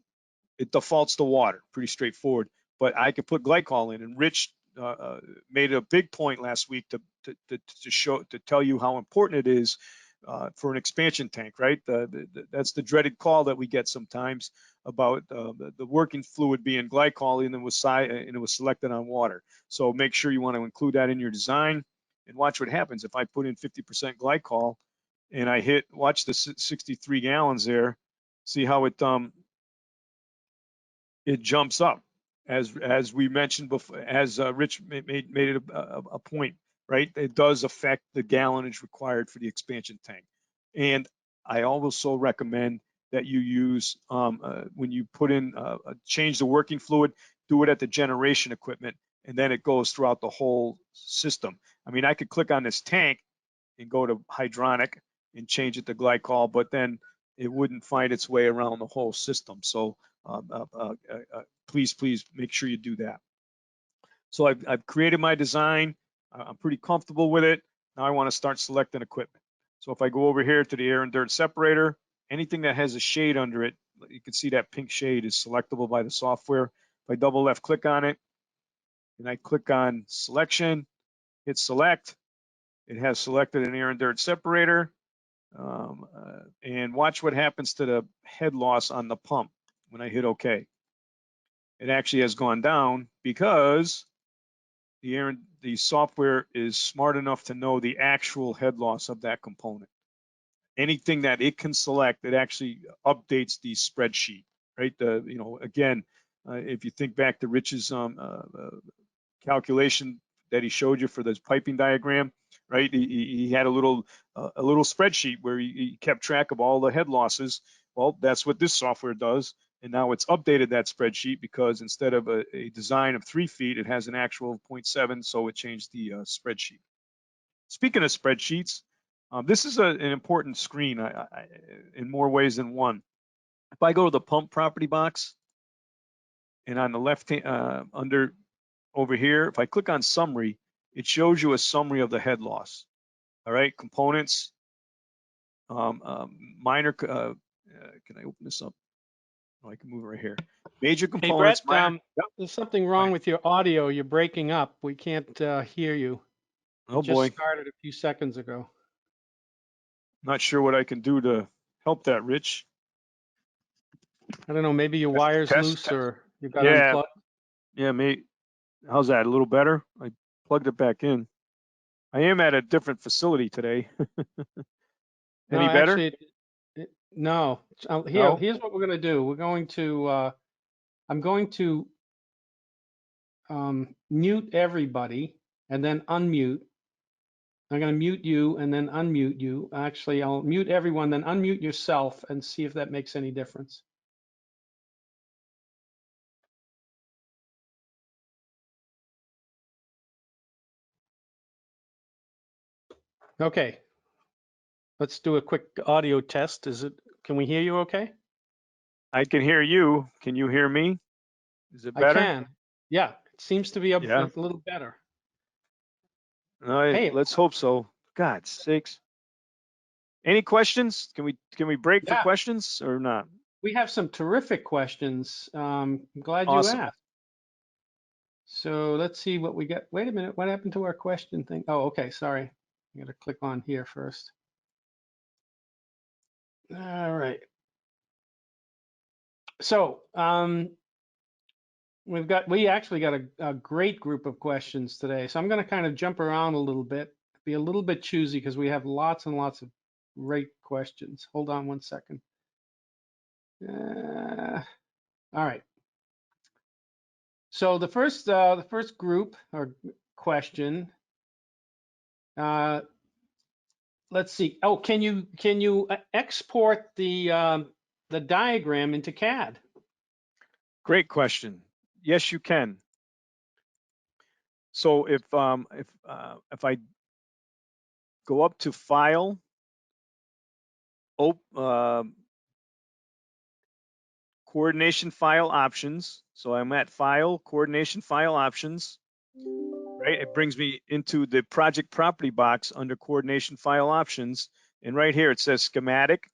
It defaults to water, pretty straightforward. But I could put glycol in, and Rich made a big point last week to tell you how important it is for an expansion tank, right? That's the dreaded call that we get sometimes about the working fluid being glycol, and it was selected on water. So make sure you want to include that in your design, and watch what happens if I put in 50% glycol and I watch the 63 gallons there. See how it jumps up, as we mentioned before, as Rich made it a point, right? It does affect the gallonage required for the expansion tank. And I also recommend that you use, when you put in, change the working fluid, do it at the generation equipment, and then it goes throughout the whole system. I mean, I could click on this tank and go to hydronic and change it to glycol, but then it wouldn't find its way around the whole system. So please make sure you do that. So I've created my design. I'm pretty comfortable with it. Now I want to start selecting equipment. So if I go over here to the air and dirt separator, anything that has a shade under it, you can see that pink shade is selectable by the software. If I double left click on it and I click on selection, hit select, it has selected an air and dirt separator. And watch what happens to the head loss on the pump when I hit OK. It actually has gone down because the software is smart enough to know the actual head loss of that component. Anything that it can select, it actually updates the spreadsheet, right? Again, if you think back to Rich's calculation that he showed you for this piping diagram, right? He had a little spreadsheet where he kept track of all the head losses. Well, that's what this software does. And now it's updated that spreadsheet because instead of a design of 3 feet, it has an actual 0.7, so it changed the spreadsheet. Speaking of spreadsheets, this is an important screen in more ways than one. If I go to the pump property box, and on the left hand, over here, if I click on summary, it shows you a summary of the head loss. All right, components, minor, can I open this up? Oh, I can move it right here. Major components. Hey, Brett, there's something wrong with your audio. You're breaking up. We can't hear you. Oh, just boy. started a few seconds ago. Not sure what I can do to help that, Rich. I don't know. Maybe your wire's loose or you got unplugged. Yeah, mate. How's that? A little better? I plugged it back in. I am at a different facility today. Any better? Actually, no. Here's what we're going to do. We're going to, I'm going to mute everybody and then unmute. I'm going to mute you and then unmute you. Actually, I'll mute everyone, then unmute yourself and see if that makes any difference. Okay. Let's do a quick audio test. Can we hear you okay? I can hear you. Can you hear me? Is it better? I can. Yeah, it seems to be a little better. All right, hey, let's hope so. God's sakes. Any questions? Can we break for questions or not? We have some terrific questions. I'm glad you asked. So let's see what we got. Wait a minute. What happened to our question thing? Oh, okay. Sorry. I got to click on here first. All right. So we actually got a great group of questions today. So I'm going to kind of jump around a little bit, be a little bit choosy because we have lots and lots of great questions. Hold on one second. All right. So the first group or question. Let's see. Oh, can you export the diagram into CAD? Great question. Yes, you can. So if I go up to File, Coordination File Options. So I'm at File, Coordination File Options. Right, it brings me into the project property box under Coordination File Options, and right here it says Schematic.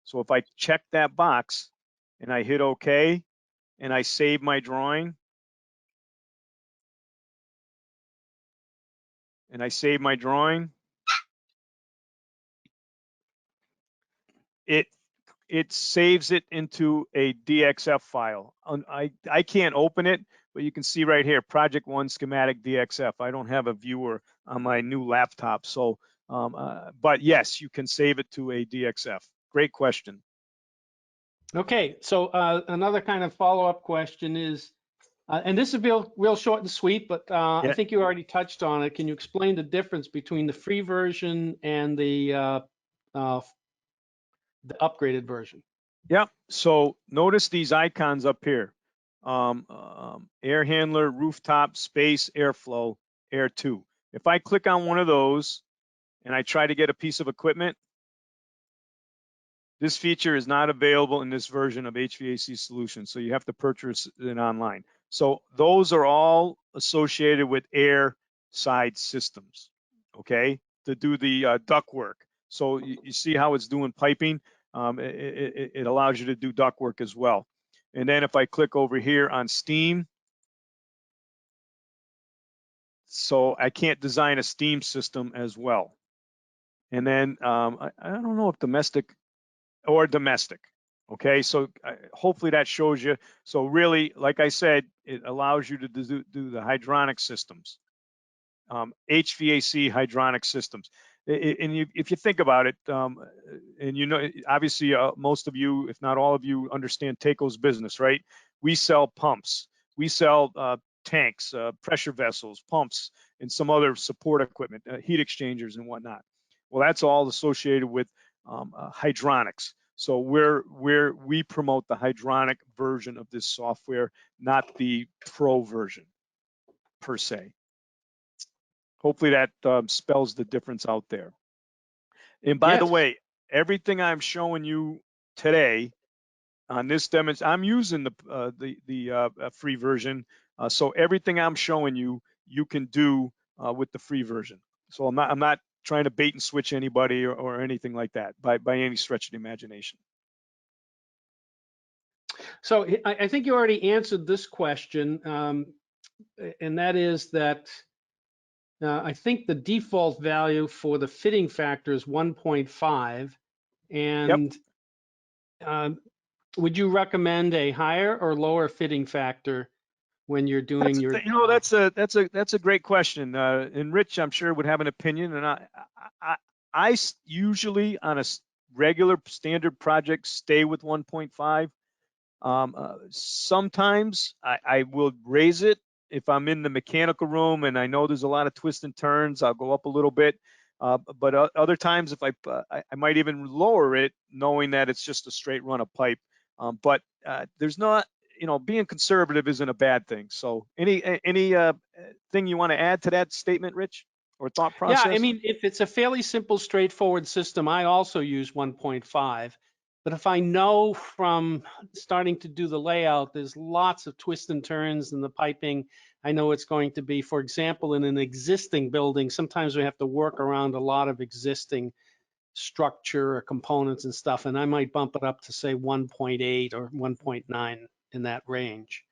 So if I check that box and I hit OK and I save my drawing, it saves it into a DXF file. I can't open it, but you can see right here, Project 1 Schematic DXF. I don't have a viewer on my new laptop, so but yes, you can save it to a DXF. Great question. Okay, so another kind of follow-up question is, and this is real short and sweet, but I Yeah. think you already touched on it. Can you explain the difference between the free version and the upgraded version? Yep. So notice these icons up here. Air handler, rooftop, space, airflow, air 2. If I click on one of those and I try to get a piece of equipment, this feature is not available in this version of HVAC Solutions, so you have to purchase it online. So those are all associated with air side systems, okay, to do the duct work. So you see how it's doing piping? It allows you to do duct work as well. And then if I click over here on steam, so I can't design a steam system as well. And then I don't know if domestic. Okay, so hopefully that shows you. So really, like I said, it allows you to do the hydronic systems, HVAC hydronic systems. And if you think about it, and you know, obviously most of you, if not all of you, understand Taco's business, right? We sell pumps, we sell tanks, pressure vessels, pumps, and some other support equipment, heat exchangers and whatnot. Well, that's all associated with hydronics. So we promote the hydronic version of this software, not the pro version per se. Hopefully that spells the difference out there. And by the Yes. way, everything I'm showing you today on this demonstration, I'm using the free version. So everything I'm showing you, you can do with the free version. So I'm not trying to bait and switch anybody or anything like that by any stretch of the imagination. So I think you already answered this question, and that is that I think the default value for the fitting factor is 1.5, Yep. and would you recommend a higher or lower fitting factor when you're doing your? You know, that's a great question. And Rich, I'm sure would have an opinion. And I usually on a regular standard project stay with 1.5. Sometimes I will raise it if I'm in the mechanical room and I know there's a lot of twists and turns. I'll go up a little bit. But other times, if I might even lower it, knowing that it's just a straight run of pipe. But there's not, you know, being conservative isn't a bad thing. So any thing you want to add to that statement, Rich, or thought process? Yeah, I mean, if it's a fairly simple, straightforward system, I also use 1.5. But if I know from starting to do the layout, there's lots of twists and turns in the piping. I know it's going to be, for example, in an existing building, sometimes we have to work around a lot of existing structure or components and stuff, and I might bump it up to say 1.8 or 1.9 in that range.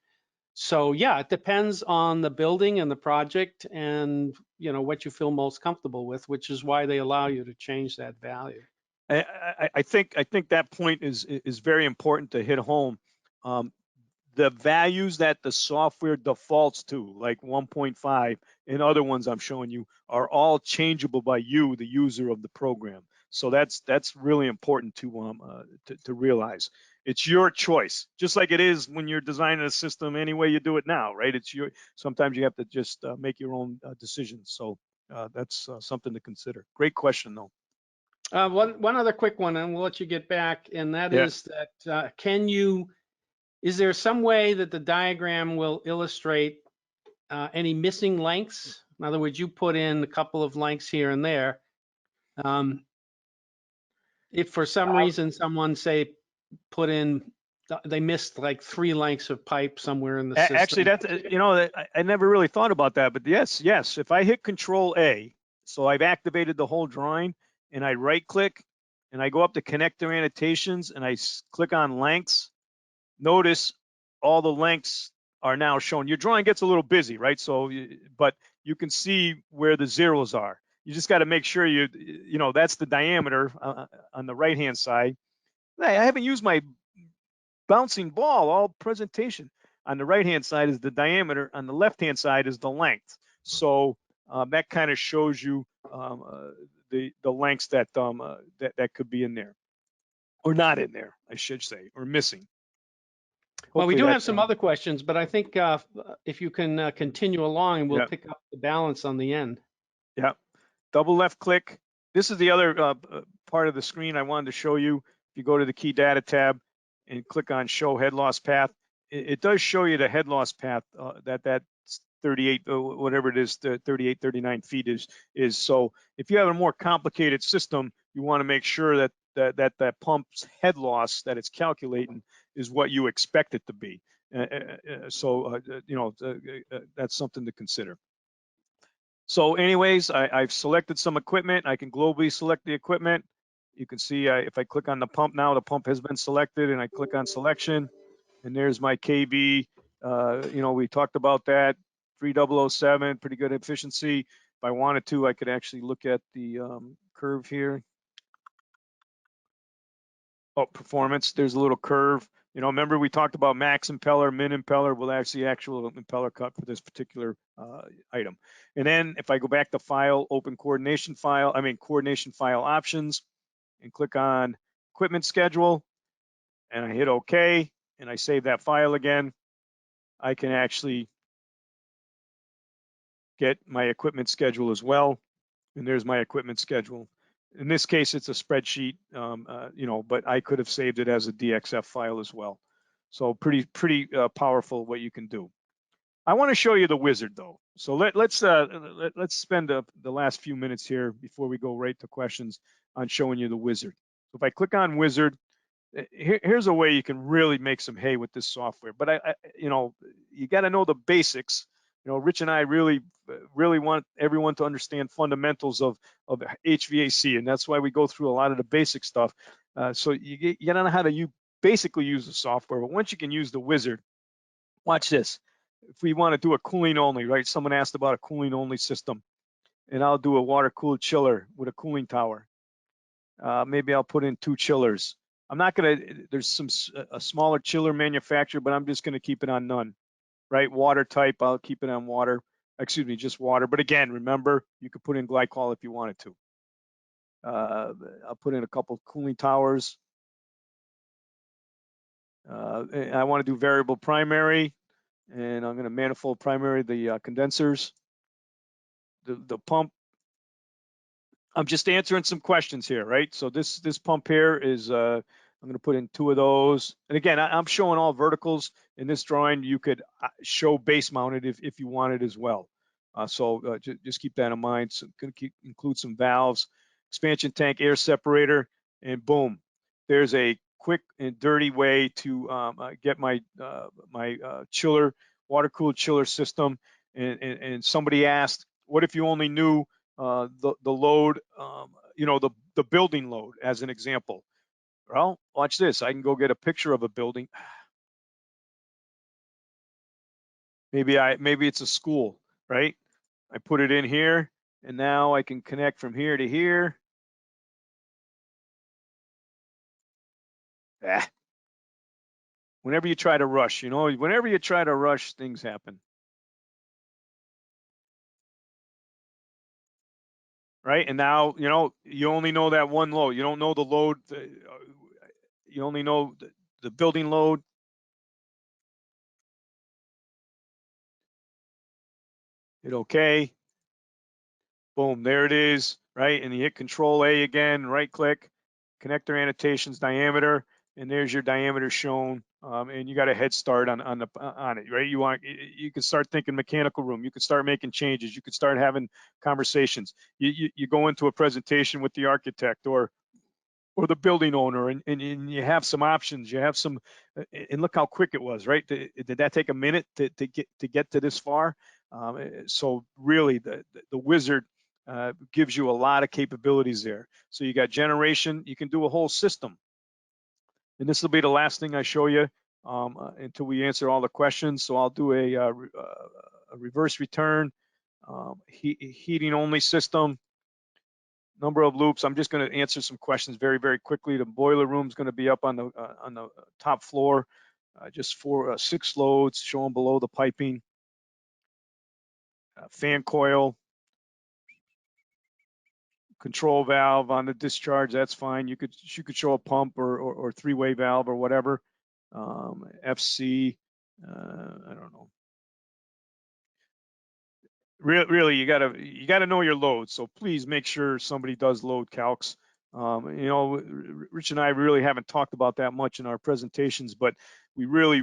So yeah, it depends on the building and the project and what you feel most comfortable with, which is why they allow you to change that value. I think that point is very important to hit home. The values that the software defaults to, like 1.5 and other ones I'm showing you, are all changeable by you, the user of the program. So that's really important to realize. It's your choice, just like it is when you're designing a system. Any way you do it now, right? It's your. Sometimes you have to just make your own decisions. So that's something to consider. Great question, though. One other quick one, and we'll let you get back, and that Yeah. is that can you Is there some way that the diagram will illustrate any missing lengths? In other words, you put in a couple of lengths here and there. If for some reason someone say put in, they missed like 3 lengths of pipe somewhere in the Actually, system. that's, you know, I never really thought about that, but yes, if I hit Control A, so I've activated the whole drawing, and I right click and I go up to connector annotations and I click on lengths, notice all the lengths are now shown. Your drawing gets a little busy, right? So, but you can see where the zeros are. You just got to make sure you know, that's the diameter on the right-hand side. I haven't used my bouncing ball all presentation. On the right-hand side is the diameter. On the left-hand side is the length. So that kind of shows you the lengths that that could be in there, or not in there, I should say, or missing. Well, we Hopefully do that. have some other questions, but I think if you can continue along, we'll Yeah, pick up the balance on the end. yeah. Double left click. This is the other part of the screen I wanted to show you. If you go to the key data tab and click on show head loss path, it does show you the head loss path that 38, whatever it is, the 38, 39 feet is. So if you have a more complicated system, you want to make sure that that pump's head loss that it's calculating is what you expect it to be. You know, that's something to consider. So anyways, I've selected some equipment. I can globally select the equipment. You can see if I click on the pump now, the pump has been selected, and I click on selection, and there's my KB. You know, we talked about that, 3007, pretty good efficiency. If I wanted to, I could actually look at the curve here. Oh, performance, there's a little curve. You know, remember we talked about max impeller, min impeller. Well, that's the actual impeller cut for this particular item. And then if I go back to file, open coordination file, coordination file options, and click on equipment schedule, and I hit OK, and I save that file again, I can actually get my equipment schedule as well. And there's my equipment schedule. In this case, it's a spreadsheet, you know, but I could have saved it as a DXF file as well. So pretty powerful what you can do. I want to show you the wizard though. So let's spend the last few minutes here before we go right to questions on showing you the wizard. So if I click on wizard, here's a way you can really make some hay with this software. But you know, you got to know the basics. You know, Rich and I really want everyone to understand fundamentals of HVAC, and that's why we go through a lot of the basic stuff. So you gotta know how to basically use the software. But once you can use the wizard, watch this. If we want to do a cooling only, right? Someone asked about a cooling only system, and I'll do a water cooled chiller with a cooling tower. Maybe I'll put in 2 chillers. I'm not gonna. There's a smaller chiller manufacturer, but I'm just gonna keep it on none. Right, water type, I'll keep it on water. Excuse me, just water. But again, remember, you could put in glycol if you wanted to. I'll put in a couple of cooling towers. I want to do variable primary, and I'm going to manifold primary the condensers, the pump. I'm just answering some questions here, right? So this pump here is, I'm going to put in 2 of those. And again, I'm showing all verticals. In this drawing, you could show base mounted if you wanted as well. So just keep that in mind. So going to include some valves, expansion tank, air separator, and boom, there's a quick and dirty way to get my chiller, water cooled chiller system. And somebody asked, what if you only knew the load, you know, the building load as an example? Well, watch this. I can go get a picture of a building. Maybe it's a school, right? I put it in here, and now I can connect from here to here. Whenever you try to rush, you know, whenever you try to rush, things happen. Right? And now, you know, you only know that one load. You don't know the load. You only know the building load. Hit OK. Boom, there it is, right? And you hit Control A again, right click, connector annotations, diameter, and there's your diameter shown and you got a head start on it, right? You can start thinking mechanical room. You can start making changes. You can start having conversations. You go into a presentation with the architect or the building owner, and you have some options. You have some, and look how quick it was, right? Did that take a minute to get to this far? So really, the wizard gives you a lot of capabilities there. So you got generation. You can do a whole system. And this will be the last thing I show you until we answer all the questions. So I'll do a reverse return, heating only system, number of loops. I'm just going to answer some questions very, very quickly. The boiler room is going to be up on the top floor, just for 6 loads shown below the piping. Fan coil, control valve on the discharge, that's fine. You could show a pump or 3-way valve or whatever. FC, I don't know. Really, you gotta know your load. So please make sure somebody does load calcs. You know, Rich and I really haven't talked about that much in our presentations, but we really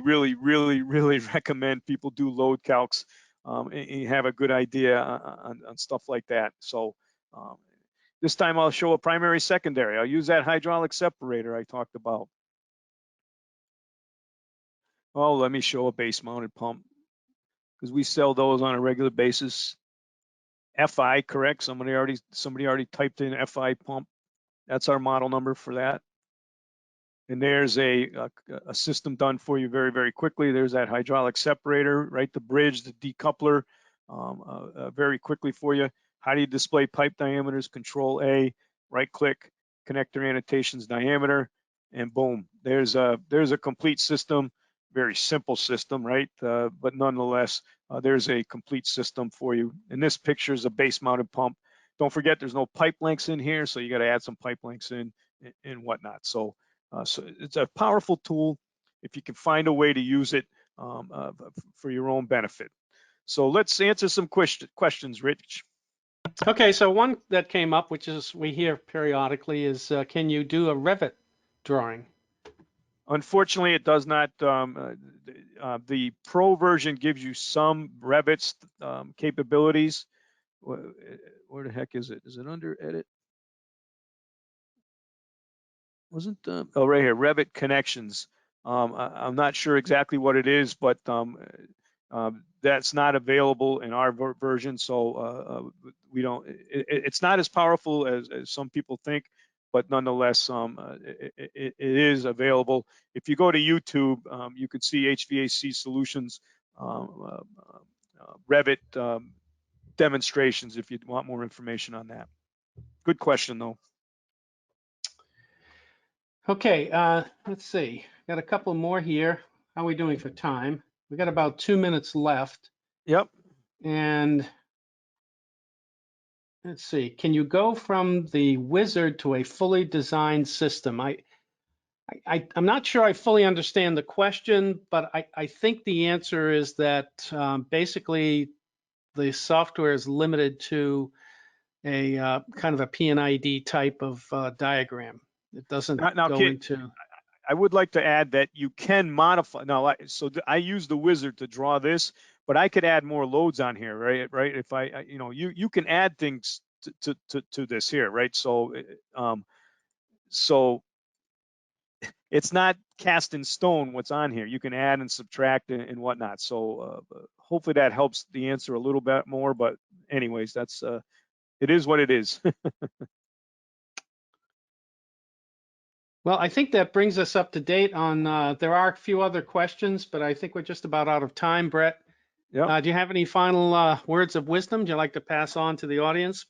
recommend people do load calcs and have a good idea on stuff like that. So this time I'll show a primary secondary. I'll use that hydraulic separator I talked about. Oh, let me show a base mounted pump, because we sell those on a regular basis. FI, correct? Somebody already typed in FI pump. That's our model number for that. And there's a system done for you very, very quickly. There's that hydraulic separator, right? The bridge, the decoupler, very quickly for you. How do you display pipe diameters? Control A, right click, connector annotations, diameter, and boom. There's a complete system. Very simple system, right? But nonetheless, there's a complete system for you. And this picture is a base mounted pump. Don't forget, there's no pipe lengths in here, so you got to add some pipe lengths in and whatnot. So it's a powerful tool if you can find a way to use it for your own benefit. So let's answer some questions, Rich. Okay, so one that came up, which is we hear periodically, is can you do a Revit drawing? Unfortunately, it does not. The Pro version gives you some Revit capabilities. Where the heck is it? Is it under Edit? Wasn't oh, right here, Revit connections. I'm not sure exactly what it is, but that's not available in our version. So we don't. It's not as powerful as some people think, but nonetheless, it is available. If you go to YouTube, you could see HVAC Solutions Revit demonstrations if you want more information on that. Good question, though. Okay, let's see. Got a couple more here. How are we doing for time? We got about 2 minutes left. Yep. And let's see. Can you go from the wizard to a fully designed system? I'm not sure I fully understand the question, but I think the answer is that basically the software is limited to a kind of a PNID type of diagram. It doesn't Now, go Kit, into. I would like to add that you can modify. Now, I use the wizard to draw this, but I could add more loads on here, right? Right. If you can add things to this here, right? So, so it's not cast in stone what's on here. You can add and subtract and whatnot. So hopefully that helps the answer a little bit more. But anyways, that's it is what it is. Well, I think that brings us up to date on, there are a few other questions, but I think we're just about out of time, Brett. Yeah. Do you have any final words of wisdom you'd like to pass on to the audience?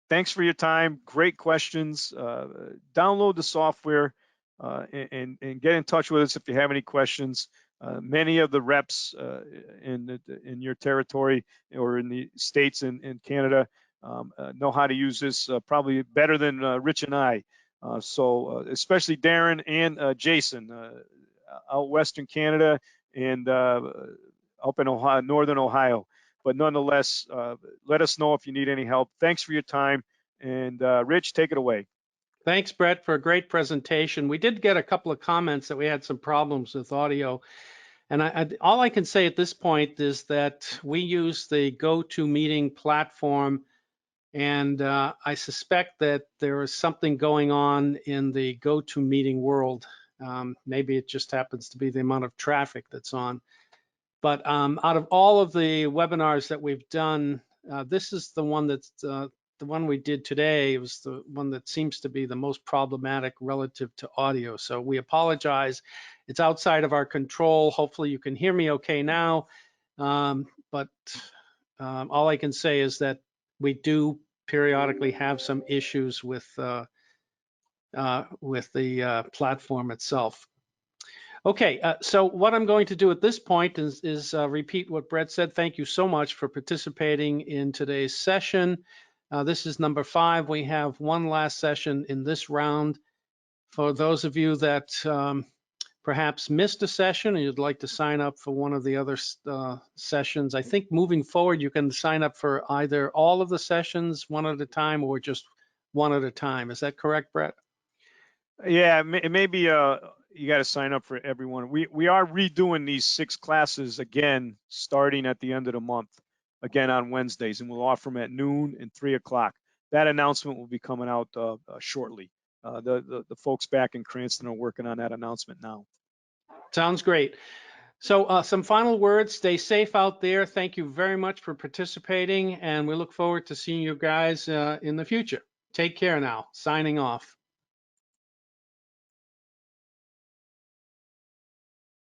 Thanks for your time. Great questions. Download the software and get in touch with us if you have any questions. Many of the reps in your territory or in the States and Canada know how to use this probably better than Rich and I. So especially Darren and Jason out Western Canada and up in Ohio, Northern Ohio. But nonetheless, let us know if you need any help. Thanks for your time. And Rich, take it away. Thanks, Brett, for a great presentation. We did get a couple of comments that we had some problems with audio. And all I can say at this point is that we use the GoToMeeting platform, and I suspect that there is something going on in the GoToMeeting world. Maybe it just happens to be the amount of traffic that's on. But out of all of the webinars that we've done, this is the one that's the one we did today. It was the one that seems to be the most problematic relative to audio. So we apologize. It's outside of our control. Hopefully you can hear me okay now. But all I can say is that we do periodically have some issues with the platform itself. Okay, so what I'm going to do at this point is repeat what Brett said. Thank you so much for participating in today's session. This is number 5. We have one last session in this round. For those of you that perhaps missed a session and you'd like to sign up for one of the other sessions, I think moving forward you can sign up for either all of the sessions one at a time or just one at a time. Is that correct, Brett? Yeah, maybe you got to sign up for everyone. We are redoing these 6 classes again, starting at the end of the month, again on Wednesdays, and we'll offer them at noon and 3 o'clock. That announcement will be coming out shortly. The folks back in Cranston are working on that announcement now. Sounds great. So some final words. Stay safe out there. Thank you very much for participating, and we look forward to seeing you guys in the future. Take care now. Signing off.